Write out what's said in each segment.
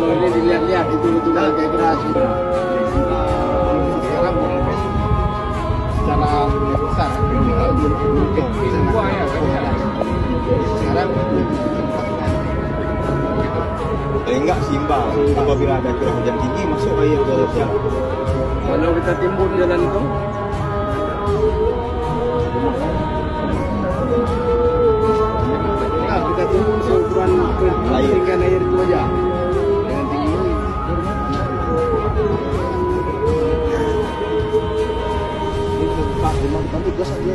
Kalau ini dilihat-lihat itu betul kayak gerasi. Sekarang secara besar semua ya sekarang enggak seimbang. Apabila ada curah hujan tinggi masuk air ke jalan. Kalau kita timbun jalan itu kita timbun seukuran ketinggian air itu aja. Dengan tinggi ini. Ini Pak, memang kami gas aja.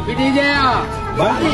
Video Jaya. Banti.